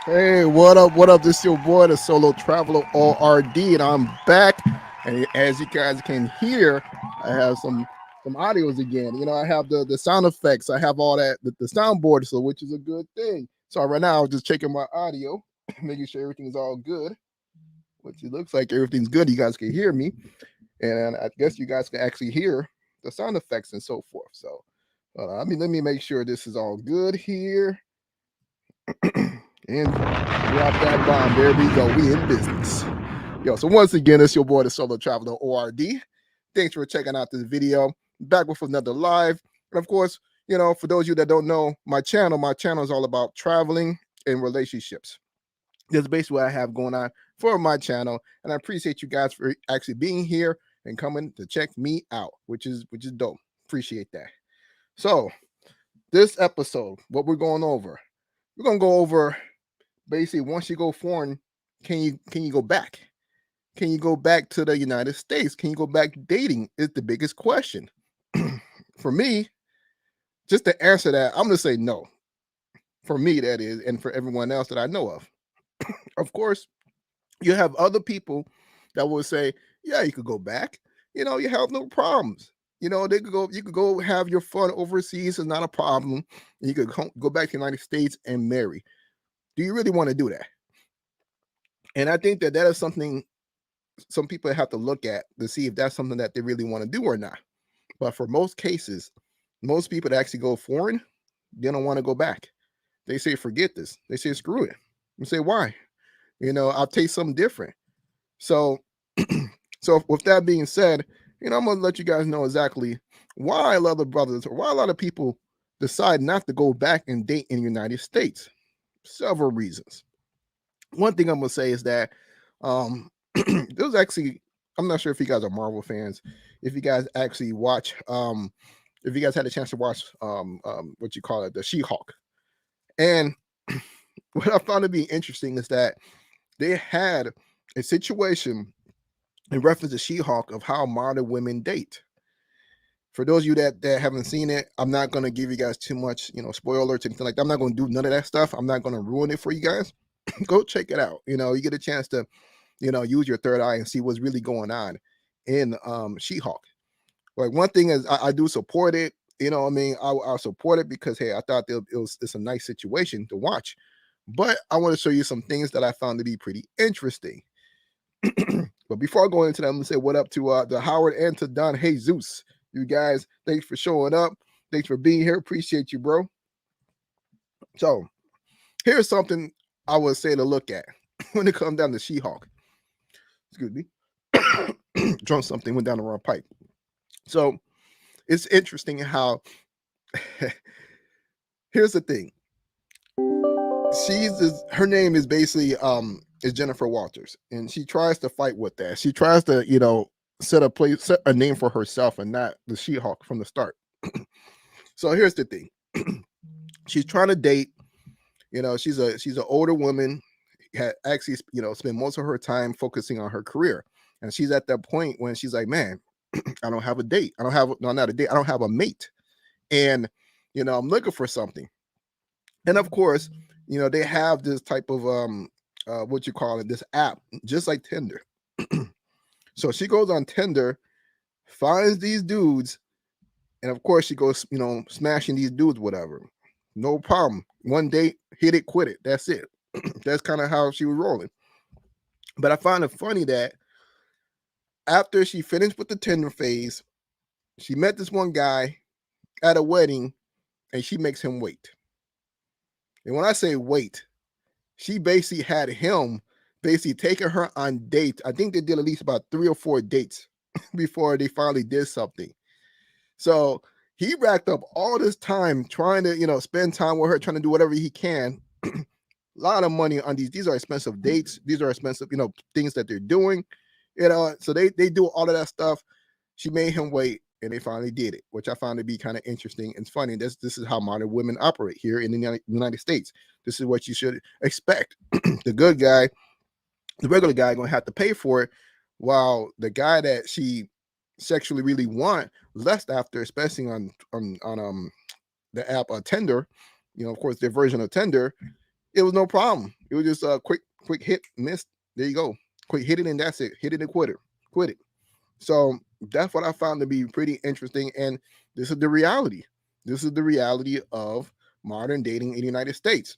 Hey, what up? What up? This is your boy, the Solo Traveler ORD, and I'm back. And as you guys can hear, I have some audios again. I have the sound effects. I have all that the soundboard, so which is a good thing. So right now, I'm just checking my audio, making sure everything's all good. Which it looks like everything's good. You guys can hear me, and I guess you guys can actually hear the sound effects and so forth. So, let me make sure this is all good here. And drop that bomb. There we go. We in business. Yo, so once again, it's your boy, the Solo Traveler ORD. Thanks for checking out this video. Back with another live. And of course, for those of you that don't know my channel is all about traveling and relationships. That's basically what I have going on for my channel. And I appreciate you guys for actually being here and coming to check me out, which is dope. Appreciate that. So this episode, what we're going over basically once you go foreign, can you go back? Can you go back to the United States? Can you go back dating is the biggest question. For me, just to answer that, I'm going to say no. For me, that is, and for everyone else that I know of. Of course, you have other people that will say, yeah, you could go back. You have no problems. You could go have your fun overseas. It's not a problem. You could go back to the United States and marry. Do you really want to do that? And I think that is something some people have to look at to see if that's something that they really want to do or not. But for most cases, most people that actually go foreign, they don't want to go back. They say, forget this. They say, screw it. You say, why? I'll taste something different. So, so with that being said, I'm going to let you guys know exactly why a lot of brothers or why a lot of people decide not to go back and date in the United States. Several reasons. One thing I'm going to say is that there was actually, I'm not sure if you guys are Marvel fans, if you guys actually watch, if you guys had a chance to watch, what you call it, the She-Hulk. And what I found to be interesting is that they had a situation in reference to She-Hulk of how modern women date. For those of you that haven't seen it, I'm not going to give you guys too much, spoilers, anything like that. I'm not going to do none of that stuff. I'm not going to ruin it for you guys. Go check it out. You get a chance to, use your third eye and see what's really going on in She-Hulk. Like, one thing is I do support it. I'll support it because, hey, I thought it's a nice situation to watch. But I want to show you some things that I found to be pretty interesting. But before I go into that, I'm going to say what up to the Howard and to Don Jesus. You guys, thanks for showing up. Thanks for being here. Appreciate you, bro. So here's something I would say to look at when it comes down to She-Hulk. Excuse me. Drunk something, went down the wrong pipe. So it's interesting how here's the thing. Her name is basically is Jennifer Walters, and she tries to fight with that. She tries to, set a name for herself and not the She-Hulk from the start. So here's the thing. She's trying to date, she's an older woman, had actually, spent most of her time focusing on her career. And she's at that point when she's like, man, I don't have a date. I don't have a mate. And, I'm looking for something. And of course, they have this type of, what you call it, this app, just like Tinder. So she goes on Tinder, finds these dudes, and of course she goes, smashing these dudes, whatever. No problem. One date, hit it, quit it. That's it. That's kind of how she was rolling. But I find it funny that after she finished with the Tinder phase, she met this one guy at a wedding, and she makes him wait. And when I say wait, she basically had him basically taking her on dates. I think they did at least about 3 or 4 dates before they finally did something. So he racked up all this time trying to, spend time with her, trying to do whatever he can. A lot of money on these. These are expensive dates. These are expensive, things that they're doing. So they do all of that stuff. She made him wait, and they finally did it, which I found to be kind of interesting and funny. This is how modern women operate here in the United States. This is what you should expect. The good guy, the regular guy, going to have to pay for it, while the guy that she sexually really want lust after, especially on the app Tinder, of course, their version of Tinder, It was no problem. It was just a quick hit, miss. There you go. Quick hit it and that's it. Hit it and quit it. So that's what I found to be pretty interesting. And this is the reality. This is the reality of modern dating in the United States.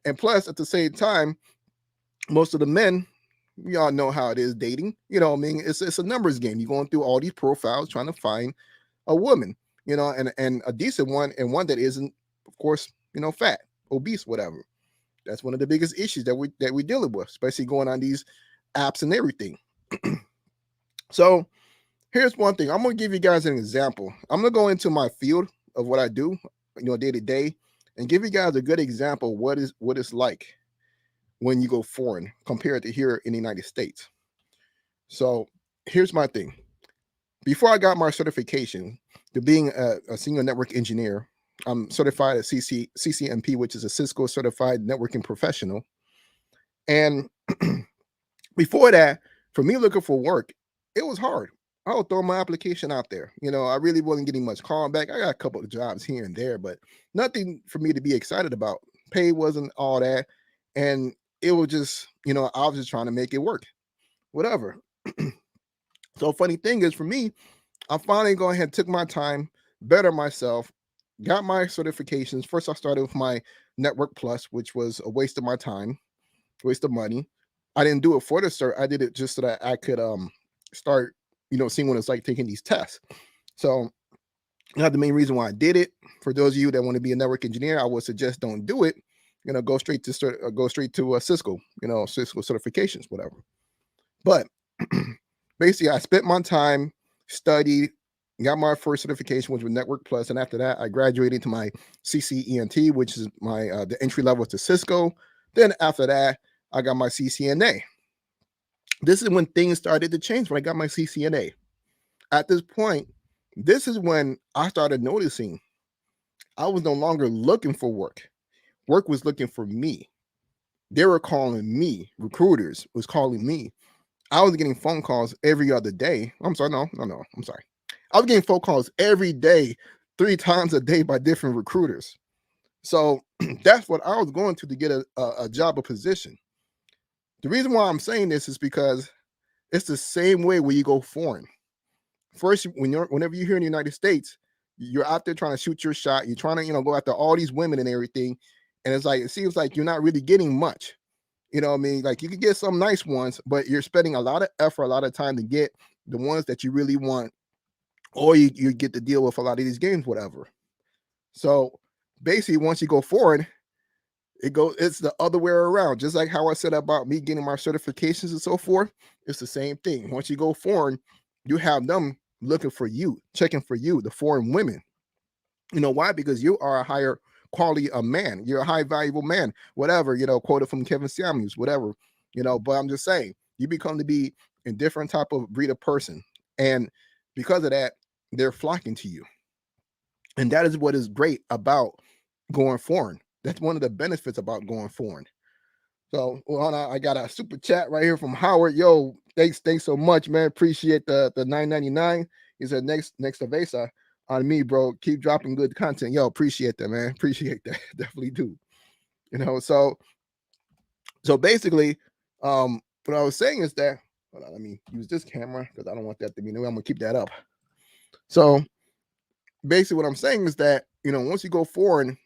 And plus, at the same time, most of the men, we all know how it is dating. You know, I mean, it's a numbers game. You're going through all these profiles trying to find a woman, you know, and a decent one, and one that isn't, of course, you know, fat, obese, whatever. That's one of the biggest issues that we're dealing with, especially going on these apps and everything. So here's one thing. I'm gonna give you guys an example. I'm gonna go into my field of what I do, you know, day to day, and give you guys a good example of what it's like when you go foreign compared to here in the United States. So here's my thing. Before I got my certification to being a senior network engineer, I'm certified at CCNP, which is a Cisco certified networking professional. And before that, for me looking for work, it was hard. I would throw my application out there. You know, I really wasn't getting much call back. I got a couple of jobs here and there, but nothing for me to be excited about. Pay wasn't all that. And it was just, you know, I was just trying to make it work. Whatever. So funny thing is for me, I finally go ahead and took my time, better myself, got my certifications. First, I started with my Network Plus, which was a waste of my time, waste of money. I didn't do it for the cert. I did it just so that I could start, you know, seeing what it's like taking these tests. So that's the main reason why I did it. For those of you that want to be a network engineer, I would suggest don't do it. You know, go straight to Cisco, you know, Cisco certifications, whatever. But basically, I spent my time, studied, got my first certification, which was Network Plus, and after that, I graduated to my CCENT, which is my the entry level to Cisco. Then after that, I got my CCNA. This is when things started to change when I got my CCNA. At this point, this is when I started noticing I was no longer looking for work. Work was looking for me. They were calling me. Recruiters was calling me. I was getting phone calls every other day. I'm sorry, no. I'm sorry. I was getting phone calls every day, 3 times a day by different recruiters. So that's what I was going to get a job, a position. The reason why I'm saying this is because it's the same way when you go foreign. First, whenever you're here in the United States, you're out there trying to shoot your shot. You're trying to, you know, go after all these women and everything. And it's like, it seems like you're not really getting much. You know what I mean? Like you can get some nice ones, but you're spending a lot of effort, a lot of time to get the ones that you really want, or you get to deal with a lot of these games, whatever. So basically, once you go forward, it's the other way around. Just like how I said about me getting my certifications and so forth, it's the same thing. Once you go foreign, you have them looking for you, checking for you, the foreign women. You know why? Because you are a higher quality of man. You're a high valuable man, whatever, you know, quoted from Kevin Samuels, whatever, you know, but I'm just saying you become to be a different type of breed of person. And because of that, they're flocking to you. And that is what is great about going foreign. That's one of the benefits about going foreign. So well, I got a super chat right here from Howard. Yo, thanks so much, man. Appreciate the $9.99. He said next Avesa on me, bro. Keep dropping good content. Yo, appreciate that, man. Appreciate that. Definitely do. You know, so basically, what I was saying is that hold on, let me use this camera because I don't want that to be new. I'm gonna keep that up. So basically, what I'm saying is that, you know, once you go foreign,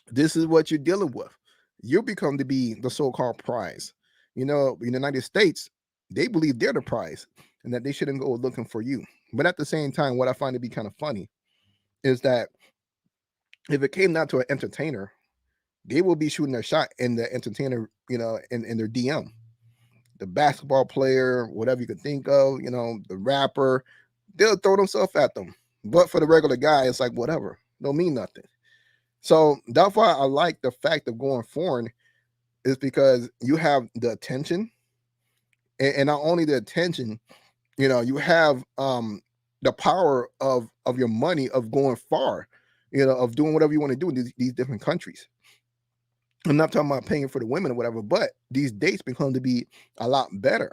this is what you're dealing with. You become to be the so-called prize. You know, in the United States, they believe they're the prize and that they shouldn't go looking for you. But at the same time, what I find to be kind of funny is that if it came down to an entertainer, they will be shooting their shot in the entertainer, you know, in their DM. The basketball player, whatever you could think of, you know, the rapper, they'll throw themselves at them. But for the regular guy, it's like whatever, don't mean nothing. So that's why I like the fact of going foreign, is because you have the attention, and not only the attention, you know, you have the power of your money of going far, you know, of doing whatever you want to do in these different countries. I'm not talking about paying for the women or whatever, but these dates become to be a lot better,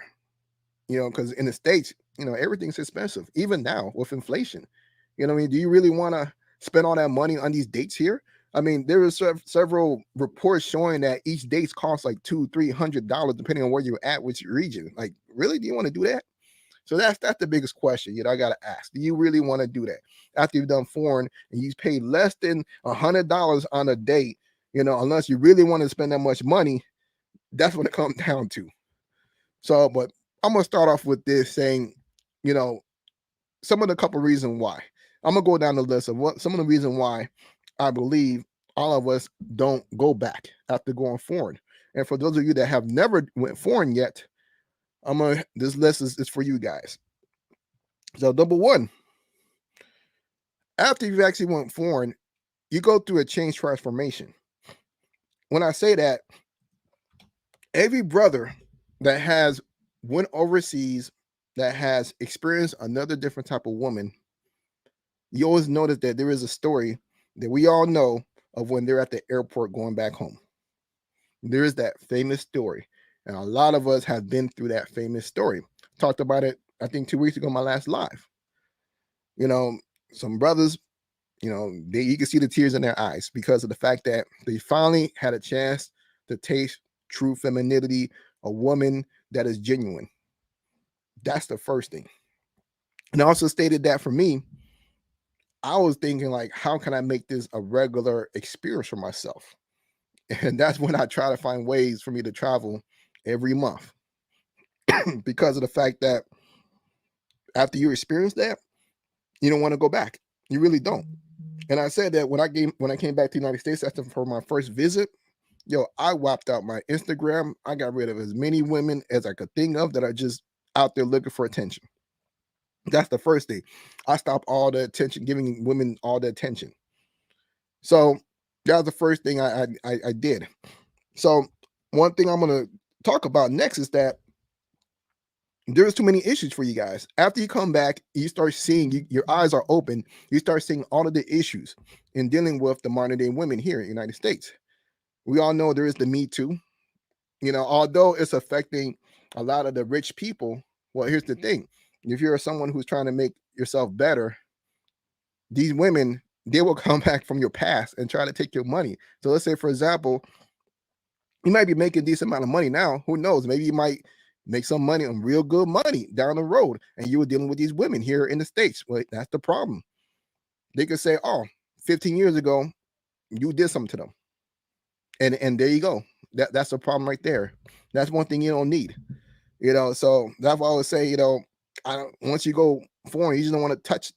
you know, because in the States, you know, everything's expensive, even now with inflation. You know what I mean? Do you really want to spend all that money on these dates here? I mean, there is several reports showing that each date costs like $200-300 depending on where you're at, which region. Like, really, do you want to do that? So that's the biggest question, I got to ask. Do you really want to do that after you've done foreign and you paid less than $100 on a date? Unless you really want to spend that much money, that's what it comes down to. So, but I'm gonna start off with this saying, some of the couple reasons why. I'm gonna go down the list of what some of the reasons why I believe all of us don't go back after going foreign. And for those of you that have never went foreign yet, this list is for you guys. So number one, after you've actually went foreign, you go through a change transformation. When I say that, every brother that has went overseas, that has experienced another different type of woman, you always notice that there is a story that we all know of when they're at the airport going back home. There is that famous story. And a lot of us have been through that famous story. Talked about it, I think 2 weeks ago, my last live. Some brothers, you can see the tears in their eyes because of the fact that they finally had a chance to taste true femininity, a woman that is genuine. That's the first thing. And I also stated that for me, I was thinking like, how can I make this a regular experience for myself? And that's when I try to find ways for me to travel every month because of the fact that after you experience that, you don't want to go back. You really don't. And I said that when I came back to the United States after for my first visit, I wiped out my Instagram. I got rid of as many women as I could think of that are just out there looking for attention. That's the first thing. I stopped all the attention, giving women all the attention. So that was the first thing I did. So one thing I'm going to talk about next is that there's too many issues for you guys. After you come back, you start seeing, your eyes are open. You start seeing all of the issues in dealing with the modern day women here in the United States. We all know there is the Me Too. Although it's affecting a lot of the rich people, well, here's the thing. If you're someone who's trying to make yourself better, these women, they will come back from your past and try to take your money. So let's say, for example, you might be making a decent amount of money now. Who knows? Maybe you might make some money on real good money down the road. And you were dealing with these women here in the States. Well, that's the problem. They could say, 15 years ago, you did something to them. And there you go. That's a problem right there. That's one thing you don't need. So that's why I would say, once you go foreign, you just don't want to touch,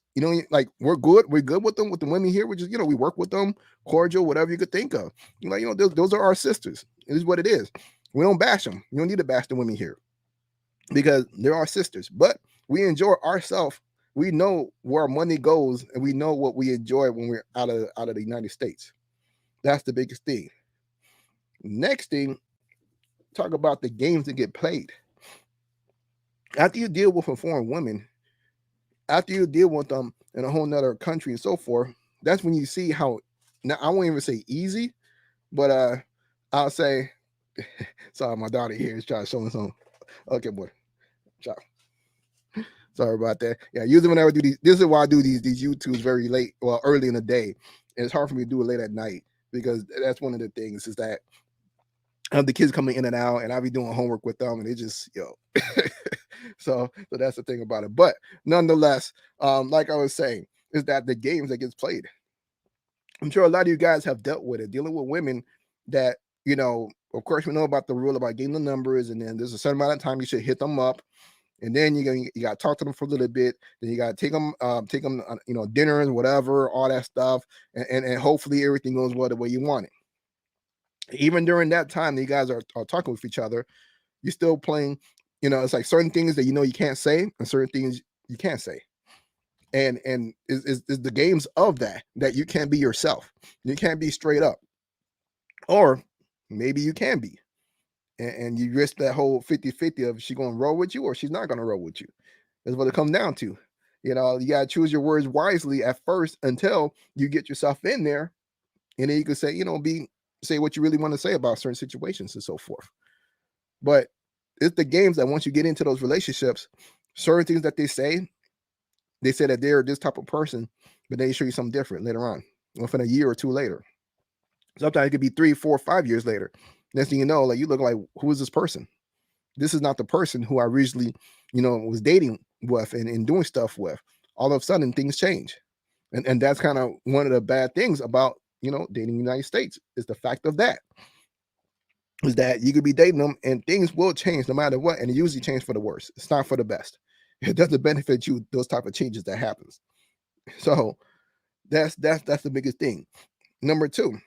like we're good with them, with the women here. We just, we work with them, cordial, whatever you could think of. Those are our sisters. It is what it is. We don't bash them. You don't need to bash the women here because they're our sisters. But we enjoy ourselves. We know where our money goes, and we know what we enjoy when we're out of the United States. That's the biggest thing. Next thing, talk about the games that get played. After you deal with a foreign woman, after you deal with them in a whole nother country and so forth, that's when you see how, now I won't even say easy, but I'll say, sorry, my daughter here is trying to show me something. Okay, boy. Sorry about that. Yeah, usually whenever I do these, this is why I do these YouTubes very late, well, early in the day. And it's hard for me to do it late at night because that's one of the things is that the kids coming in and out, and I'll be doing homework with them, and it just, so that's the thing about it. But nonetheless, like I was saying, is that the games that gets played. I'm sure a lot of you guys have dealt with it, dealing with women that, of course, we know about the rule about getting the numbers, and then there's a certain amount of time you should hit them up, and then you got to talk to them for a little bit. Then you got to take them, dinner and whatever, all that stuff, and hopefully everything goes well the way you want it. Even during that time, you guys are talking with each other. You're still playing. It's like certain things that you can't say, and certain things you can't say. And is the games of that you can't be yourself. You can't be straight up, or maybe you can be, and you risk that whole 50-50 of she going to roll with you or she's not going to roll with you. That's what it comes down to. You got to choose your words wisely at first until you get yourself in there, and then you can say, say what you really want to say about certain situations and so forth. But it's the games that once you get into those relationships, certain things that they say that they're this type of person, but they show you something different later on, within a year or two later. Sometimes it could be 3, 4, 5 years later. Next thing you know, like you look like, who is this person? This is not the person who I originally, was dating with and doing stuff with. All of a sudden, things change, and that's kind of one of the bad things about dating in the United States, is the fact of that, is that you could be dating them and things will change no matter what, and it usually change for the worse. It's not for the best. It doesn't benefit you, those type of changes that happens. So that's the biggest thing. Number two,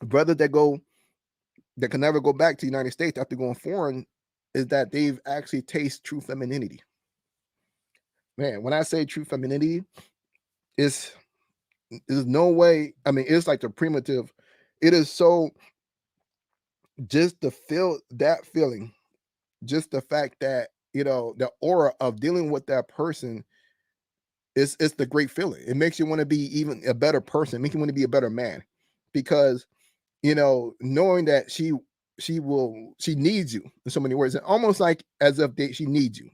brothers that can never go back to the United States after going foreign, is that they've actually tasted true femininity. Man, when I say true femininity, it's there's no way. I mean, it's like the primitive. It is so, just to feel that feeling, just the fact that the aura of dealing with that person is, it's the great feeling. It makes you want to be even a better person. It makes you want to be a better man, because knowing that she needs you, in so many words, and almost like as if she needs you.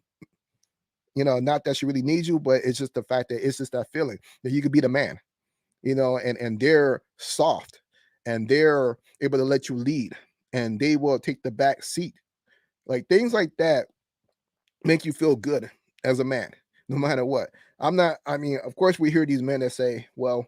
Not that she really needs you, but it's just the fact that it's just that feeling that you could be the man. And they're soft, and they're able to let you lead, and they will take the back seat. Like things like that make you feel good as a man, no matter what. I mean, of course we hear these men that say, well,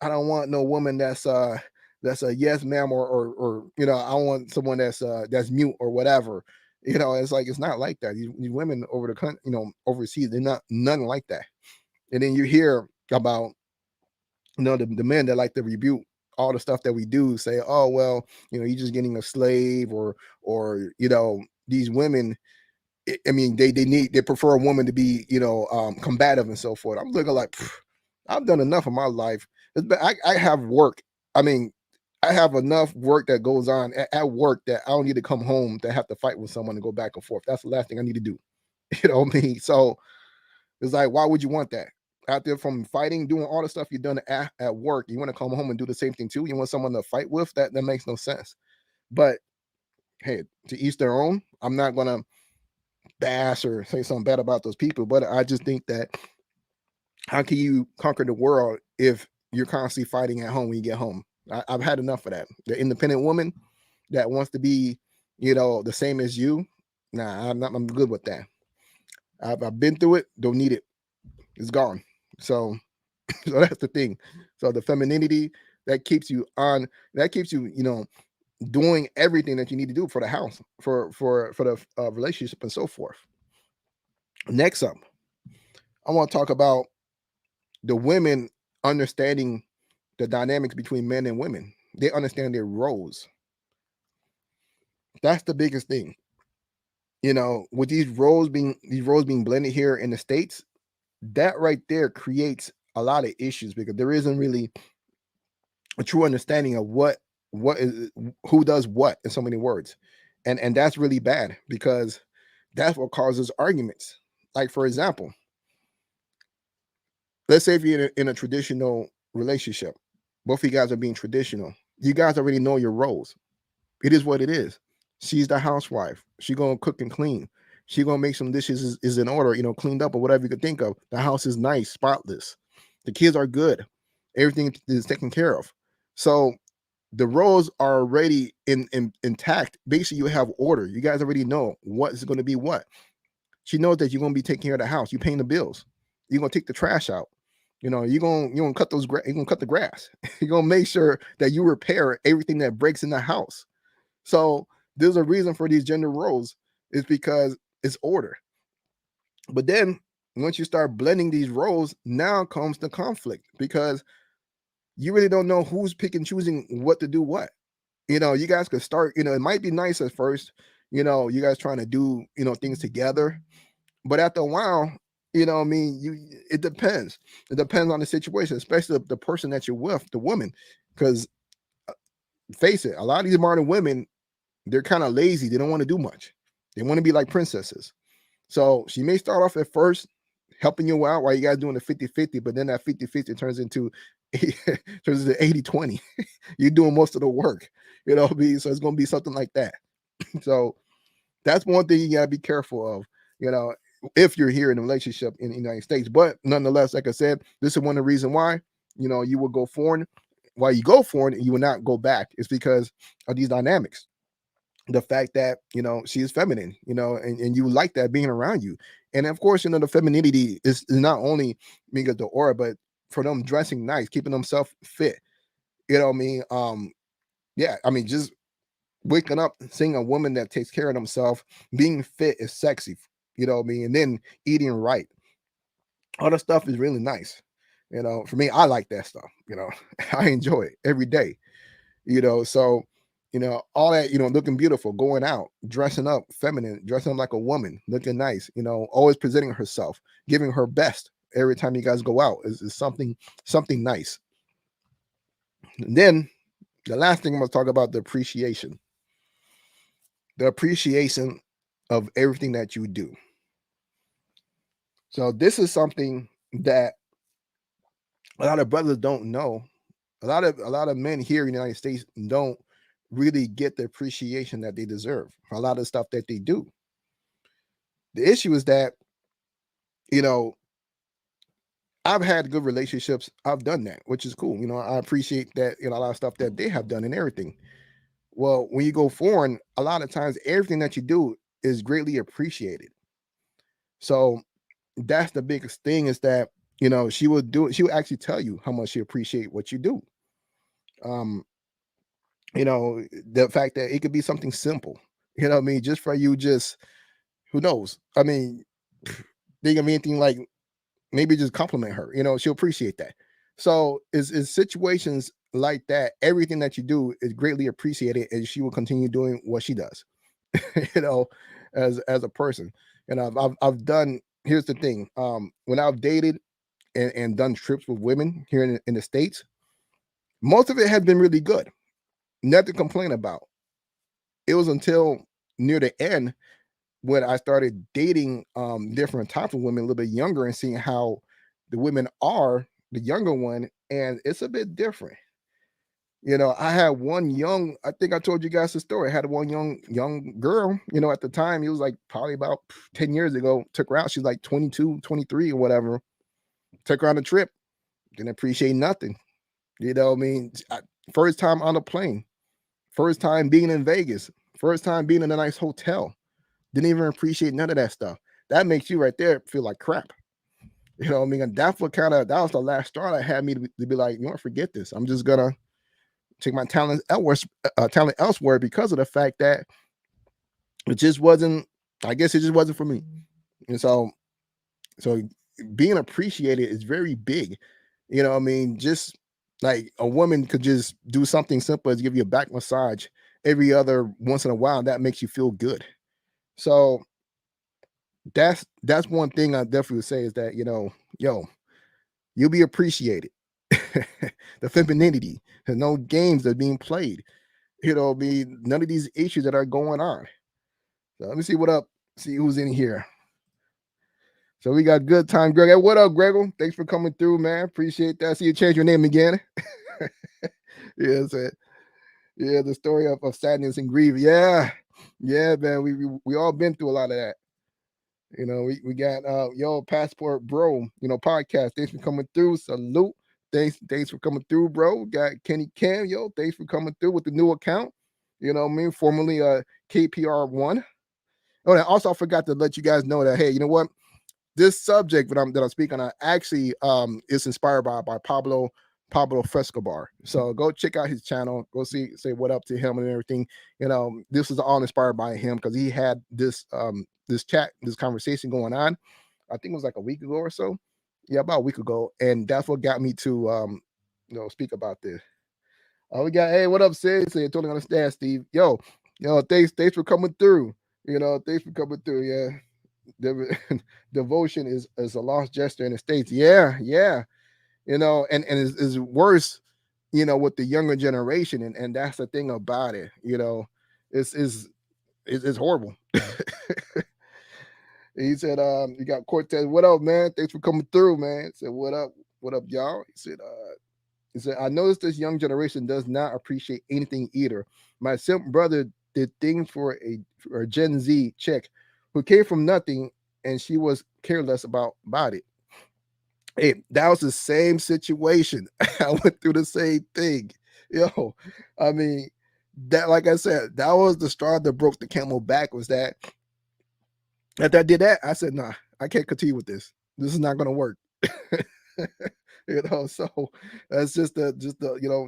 I don't want no woman that's a yes ma'am, or I want someone that's mute or whatever. It's like, it's not like that. These women over the country, overseas, they're not nothing like that. And then you hear about the men that like to rebuke all the stuff that we do, say, oh well, you're just getting a slave, or these women, I mean, they prefer a woman to be combative and so forth. I'm looking like, I've done enough of my life. I have work. I mean, I have enough work that goes on at work that I don't need to come home to have to fight with someone and go back and forth. That's the last thing I need to do. You know what I mean? So it's like, why would you want that? Out there from fighting, doing all the stuff you've done at work, you want to come home and do the same thing too? You want someone to fight with? That makes no sense. But hey, to each their own. I'm not gonna bash or say something bad about those people, but I just think that, how can you conquer the world if you're constantly fighting at home when you get home? I've had enough of that. The independent woman that wants to be, the same as you. Nah, I'm good with that. I've been through it. Don't need it. It's gone. So, so that's the thing. So the femininity that keeps you on, that keeps you, doing everything that you need to do for the house, for the relationship and so forth. Next up, I want to talk about the women understanding the dynamics between men and women. They understand their roles. That's the biggest thing. With these roles being blended here in the States, that right there creates a lot of issues, because there isn't really a true understanding of what is, who does what, in so many words. And that's really bad, because that's what causes arguments. Like, for example, let's say if you're in a traditional relationship, both of you guys are being traditional. You guys already know your roles. It is what it is. She's the housewife. She gonna cook and clean. She gonna make some dishes is in order, cleaned up or whatever you could think of. The house is nice, spotless. The kids are good. Everything is taken care of. So the roles are already intact. Basically, you have order. You guys already know what is going to be what. She knows that you're going to be taking care of the house. You're paying the bills. You're going to take the trash out. You're gonna cut you're gonna cut the grass. You're gonna make sure that you repair everything that breaks in the house. So there's a reason for these gender roles. It's because it's order. But then once you start blending these roles, now comes the conflict, because you really don't know who's picking, choosing what to do what. You guys could start, it might be nice at first, you guys trying to do, things together. But after a while, I mean, it depends. It depends on the situation, especially the person that you're with, the woman. Because face it, a lot of these modern women, they're kind of lazy. They don't want to do much. They want to be like princesses. So she may start off at first helping you out while you guys doing the 50-50, but then that 50-50 turns into 80-20. You're doing most of the work, so it's going to be something like that. So that's one thing you got to be careful of, if you're here in a relationship in the United States. But nonetheless, like I said, this is one of the reasons why, you will go foreign. why you go for it and you will not go back is because of these dynamics. The fact that, you know, she is feminine, you know, and you like that being around you. And of course, you know, the femininity is not only being at the aura, but for them dressing nice, keeping themselves fit. You know what I mean? Yeah, I mean, just waking up, seeing a woman that takes care of themselves, being fit is sexy. You know what I mean? And then eating right. All the stuff is really nice. You know, for me, I like that stuff. You know, I enjoy it every day. You know, so, you know, all that, you know, looking beautiful, going out, dressing up feminine, dressing up like a woman, looking nice, you know, always presenting herself, giving her best every time you guys go out is something nice. And then the last thing I'm going to talk about, the appreciation of everything that you do. So this is something that a lot of brothers don't know. A lot of men here in the United States don't really get the appreciation that they deserve for a lot of stuff that they do. The issue is that, you know, I've had good relationships. I've done that, which is cool. You know, I appreciate that, you know, a lot of stuff that they have done and everything. Well, when you go foreign, a lot of times everything that you do is greatly appreciated. So that's the biggest thing is that, you know, she will actually tell you how much she appreciate what you do. Um, you know, the fact that it could be something simple, you know what I mean, just for you, just who knows? I mean, think of anything like maybe just compliment her, you know, she'll appreciate that. So is situations like that, everything that you do is greatly appreciated, and she will continue doing what she does, you know, as a person. And I've done, here's the thing, when I've dated and done trips with women here in the States, most of it has been really good. Nothing to complain about. It was until near the end when I started dating different types of women, a little bit younger, and seeing how the women are, the younger one, and it's a bit different. You know, I had one young, I think I told you guys the story. I had one young girl, you know, at the time, it was like probably about 10 years ago, took her out. She's like 22, 23 or whatever. Took her on a trip, didn't appreciate nothing. You know what I mean? First time on a plane, first time being in Vegas, first time being in a nice hotel. Didn't even appreciate none of that stuff. That makes you right there feel like crap. You know what I mean? And that's what that was the last straw that had me to be like, you know what, forget this. I'm just gonna take my talent elsewhere because of the fact that it just wasn't, I guess it just wasn't for me. And so being appreciated is very big. You know what I mean? Just like a woman could just do something simple as give you a back massage every other once in a while, and that makes you feel good. So that's one thing I definitely would say is that, you know, yo, you'll be appreciated. The femininity, there's no games that are being played. You know, be none of these issues that are going on. So let me see what up. See who's in here. So we got good time, Greg. Hey, what up, Gregor? Thanks for coming through, man. Appreciate that. See you change your name again. Yeah, yeah, the story of sadness and grief. Yeah, yeah, man. We all been through a lot of that. You know, we got yo passport bro, you know, podcast. Thanks for coming through. Salute. Thanks for coming through, bro. Got Kenny Cam, yo. Thanks for coming through with the new account. You know what I mean? Formerly KPR1. Oh, and also I forgot to let you guys know that, hey, you know what? This subject that I'm speaking on actually is inspired by Pablo Frescobar. So go check out his channel. Go say what up to him and everything. You know, this is all inspired by him because he had this this conversation going on. I think it was like a week ago or so. Yeah, about a week ago, and that's what got me to you know, speak about this. We got, hey, what up, Sid? Say totally understand, Steve. Yo, thanks for coming through. You know, thanks for coming through. Yeah, devotion is a lost gesture in the States. Yeah, yeah. You know, and is worse, you know, with the younger generation, and that's the thing about it. You know, it's horrible. He said, you got Cortez. What up, man? Thanks for coming through, man. He said, what up, y'all? He said, I noticed this young generation does not appreciate anything either. My simp brother did things for a Gen Z chick who came from nothing, and she was careless about it. Hey, that was the same situation. I went through the same thing. Yo, I mean, that like I said, that was the straw that broke the camel back. Was that after I did that, I said, nah, I can't continue with this. This is not gonna work. So that's just the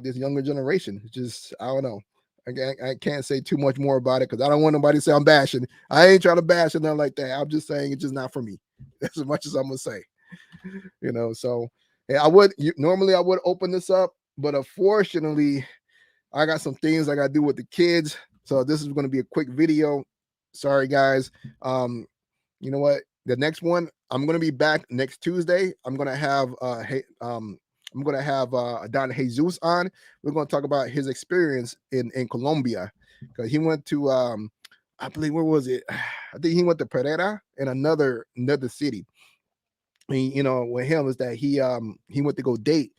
this younger generation. It's just I don't know. I can't say too much more about it because I don't want nobody to say I'm bashing. I ain't trying to bash or nothing like that. I'm just saying it's just not for me. That's as much as I'm gonna say. So yeah, normally I would open this up, but unfortunately, I got some things I gotta do with the kids. So this is gonna be a quick video. Sorry guys. You know what? The next one, I'm gonna be back next Tuesday. I'm gonna have Don Jesus on. We're gonna talk about his experience in Colombia because he went to I believe where was it? I think he went to Pereira and another city. With him is that he went to go date.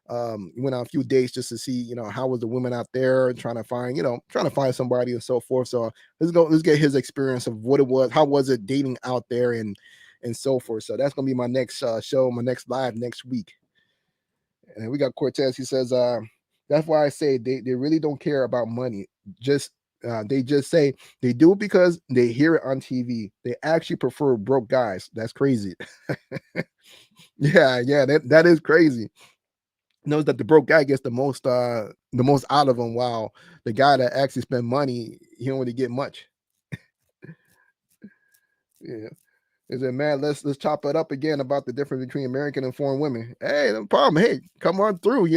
He went on a few dates just to see, how was the women out there trying to find somebody and so forth. So let's get his experience of what it was, how was it dating out there and so forth. So that's gonna be my next show, my next live next week. And then we got Cortez. He says, that's why I say they really don't care about money. They just say they do it because they hear it on TV. They actually prefer broke guys. That's crazy. Yeah, that is crazy. Knows that the broke guy gets the most out of him, while the guy that actually spend money, he don't really get much. Yeah. Is it, man? Let's chop it up again about the difference between American and foreign women. Hey, no problem. Hey, come on through.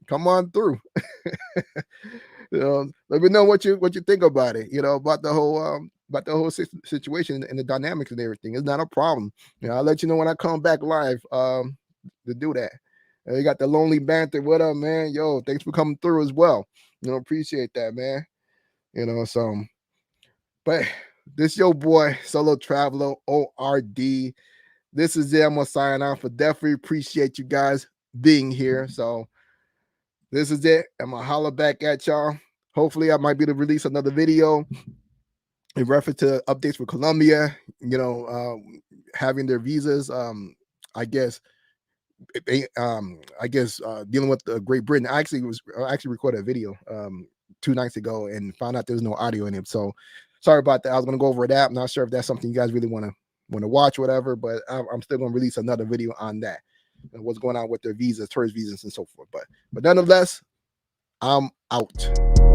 Come on through. Let me know what you think about it. About the whole situation and the dynamics and everything. It's not a problem. I'll let you know when I come back live to do that. You got the lonely banter. What up, man? Yo, thanks for coming through as well. Appreciate that, man. So, but this your boy, Solo Traveler, ORD. This is it. I'm gonna sign off. But definitely appreciate you guys being here. So this is it. I'm gonna holler back at y'all. Hopefully, I might be able to release another video in reference to updates for Colombia. Having their visas. I guess dealing with Great Britain. I actually recorded a video 2 nights ago and found out there's no audio in it. So sorry about that. I was gonna go over that. I'm not sure if that's something you guys really want to watch, whatever. But I'm still gonna release another video on that and what's going on with their visas, tourist visas, and so forth. But nonetheless, I'm out.